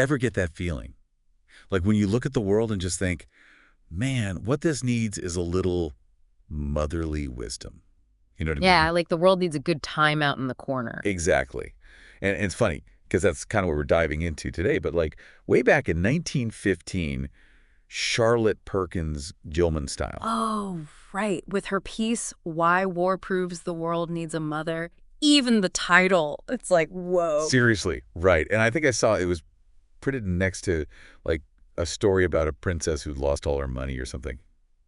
Ever get that feeling? Like when you look at the world and just think, man, what this needs is a little motherly wisdom. You know what I Yeah, mean? like the world needs a good time out in the corner. Exactly. And it's funny because that's kind of what we're diving into today. But like way back in 1915, Charlotte Perkins, Gilman style. Oh, right. With her piece, Why War Proves the World Needs a Mother, even the title, it's like, whoa. Seriously, right. And I think I saw it was printed next to like a story about a princess who'd lost all her money or something.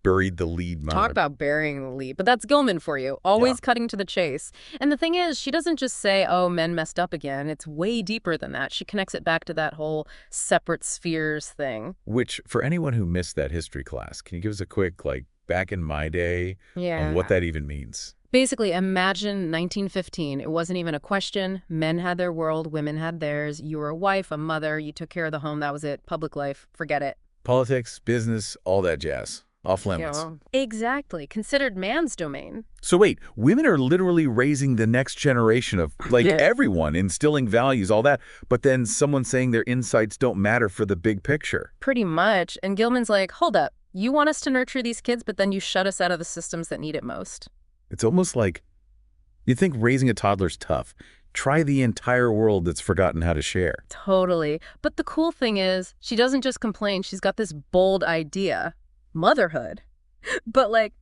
Buried the lead Talk mom. about burying the lead. But that's Gilman for you, Yeah. always cutting to the chase. And the thing is, she doesn't just say, oh, men messed up again. It's way deeper than that. She connects it back to that whole separate spheres thing. Which, for anyone who missed that history class, can you give us a quick, like, back in my day on what Yeah. that even means? Basically, imagine 1915. It wasn't even a question. Men had their world, women had theirs. You were a wife, a mother, you took care of the home, that was it. Public life, forget it. Politics, business, all that jazz. Off limits. Yeah. Exactly. Considered man's domain. So wait, women are literally raising the next generation of, like, Yeah. everyone, instilling values, all that, but then someone saying their insights don't matter for the big picture. Pretty much. And Gilman's like, hold up. You want us to nurture these kids, but then you shut us out of the systems that need it most. It's almost like you think raising a toddler's tough. Try the entire world that's forgotten how to share. Totally. But the cool thing is, she doesn't just complain. She's got this bold idea. Motherhood. But, like,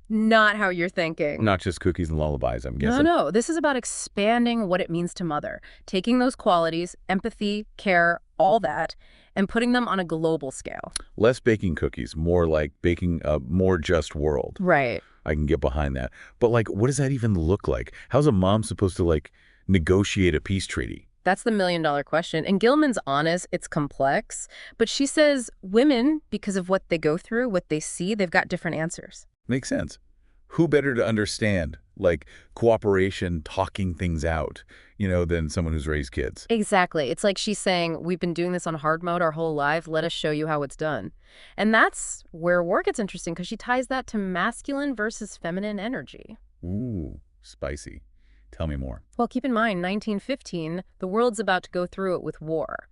not how you're thinking. Not just cookies and lullabies, I'm No, guessing. no. This is about expanding what it means to mother. Taking those qualities, empathy, care, all that, and putting them on a global scale. Less baking cookies, more like baking a more just world. Right. I can get behind that. But, like, what does that even look like? How's a mom supposed to, like, negotiate a peace treaty? That's the million-dollar question. And Gilman's honest, it's complex. But she says women, because of what they go through, what they see, they've got different answers. Makes sense. Who better to understand, like, cooperation, talking things out, than someone who's raised kids? Exactly. It's like she's saying, we've been doing this on hard mode our whole life. Let us show you how it's done. And that's where war gets interesting, because she ties that to masculine versus feminine energy. Ooh, spicy. Tell me more. Well, keep in mind, 1915, the world's about to go through it with war.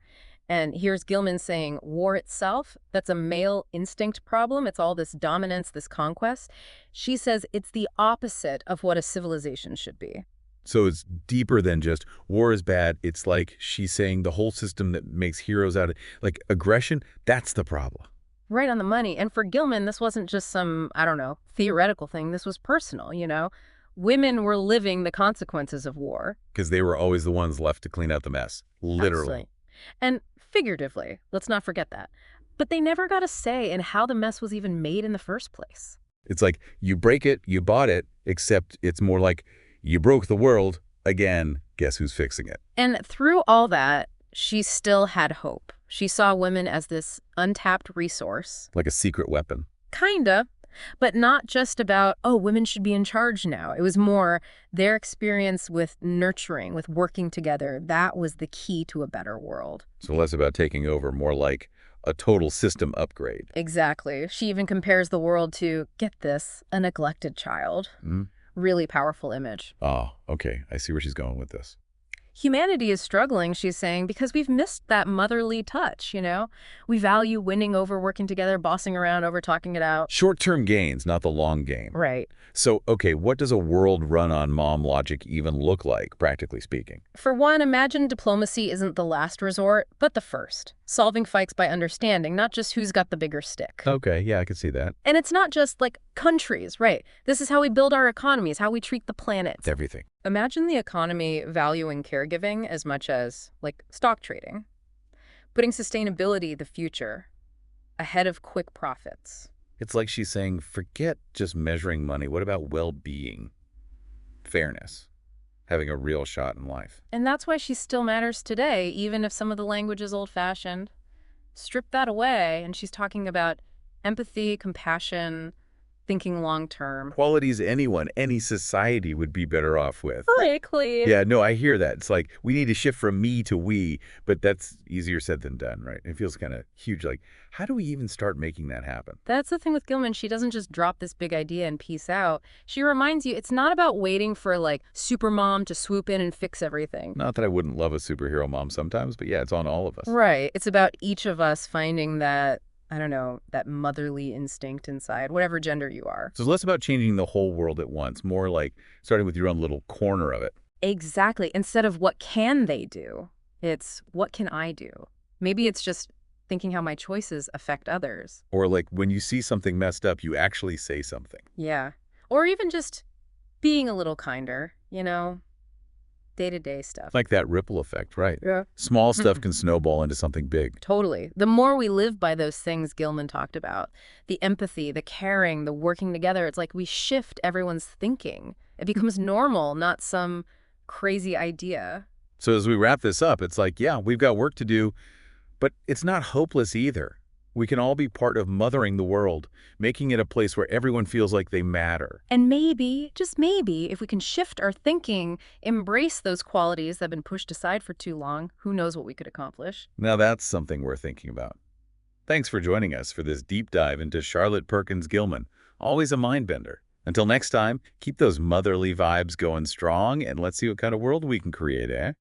And here's Gilman saying, war itself, that's a male instinct problem. It's all this dominance, this conquest. She says it's the opposite of what a civilization should be. So it's deeper than just war is bad. It's like she's saying the whole system that makes heroes out of, like, aggression, that's the problem. Right on the money. And for Gilman, this wasn't just some, I don't know, theoretical thing. This was personal, Women were living the consequences of war. Because they were always the ones left to clean out the mess. Literally. Absolutely. And figuratively, let's not forget that. But they never got a say in how the mess was even made in the first place. It's like, you break it, you bought it, except it's more like, you broke the world, again, guess who's fixing it? And through all that, she still had hope. She saw women as this untapped resource. Like a secret weapon. Kinda. But not just about, oh, women should be in charge now. It was more their experience with nurturing, with working together. That was the key to a better world. So less about taking over, more like a total system upgrade. Exactly. She even compares the world to, get this, a neglected child. Mm-hmm. Really powerful image. Oh, okay. I see where she's going with this. Humanity is struggling, she's saying, because we've missed that motherly touch, We value winning over working together, bossing around over talking it out. Short-term gains, not the long game. Right. So, okay, what does a world run on mom logic even look like, practically speaking? For one, imagine diplomacy isn't the last resort, but the first. Solving fights by understanding, not just who's got the bigger stick. Okay, yeah, I can see that. And it's not just, like, countries, right? This is how we build our economies, how we treat the planet. It's everything. Imagine the economy valuing caregiving as much as, like, stock trading. Putting sustainability, the future, ahead of quick profits. It's like she's saying, forget just measuring money. What about well-being? Fairness. Having a real shot in life. And that's why she still matters today, even if some of the language is old-fashioned. Strip that away, and she's talking about empathy, compassion, thinking long term. Qualities anyone, any society would be better off with. Likely. Yeah, no, I hear that. It's like we need to shift from me to we, but that's easier said than done, right? It feels kind of huge. Like, how do we even start making that happen? That's the thing with Gilman. She doesn't just drop this big idea and peace out. She reminds you it's not about waiting for, like, Supermom to swoop in and fix everything. Not that I wouldn't love a superhero mom sometimes, but yeah, it's on all of us. Right. It's about each of us finding that, I don't know, that motherly instinct inside, whatever gender you are. So it's less about changing the whole world at once, more like starting with your own little corner of it. Exactly. Instead of what can they do, it's what can I do? Maybe it's just thinking how my choices affect others. Or like when you see something messed up, you actually say something. Yeah. Or even just being a little kinder, day-to-day stuff. Like that ripple effect, right? Yeah. Small stuff can snowball into something big. Totally. The more we live by those things Gilman talked about, the empathy, the caring, the working together, it's like we shift everyone's thinking. It becomes normal, not some crazy idea. So as we wrap this up, it's like, yeah, we've got work to do, but it's not hopeless either. We can all be part of mothering the world, making it a place where everyone feels like they matter. And maybe, just maybe, if we can shift our thinking, embrace those qualities that have been pushed aside for too long, who knows what we could accomplish. Now that's something worth thinking about. Thanks for joining us for this deep dive into Charlotte Perkins Gilman, always a mind bender. Until next time, keep those motherly vibes going strong, and let's see what kind of world we can create, eh?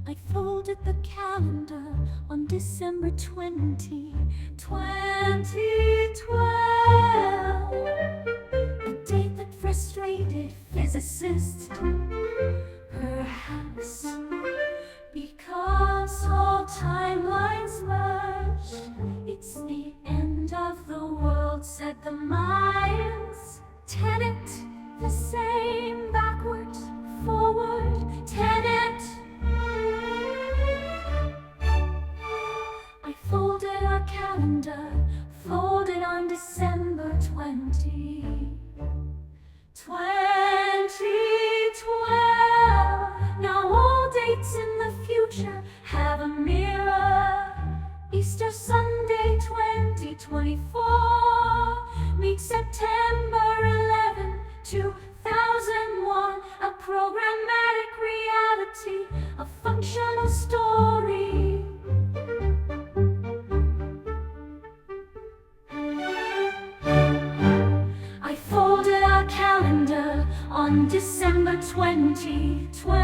I folded the calendar on December 20, 2012. A date that frustrated physicists, perhaps because all timelines merged. It's the end of the world, said the Mayans. Tenet, the same, backward, forward, tenet. I folded our calendar, folded on December 20, 2012. Now all dates in the future have a mirror. Easter Sunday 2024 meets September 11, 2001. A programmatic reality, a functional story. I folded our calendar on December 20, 2012.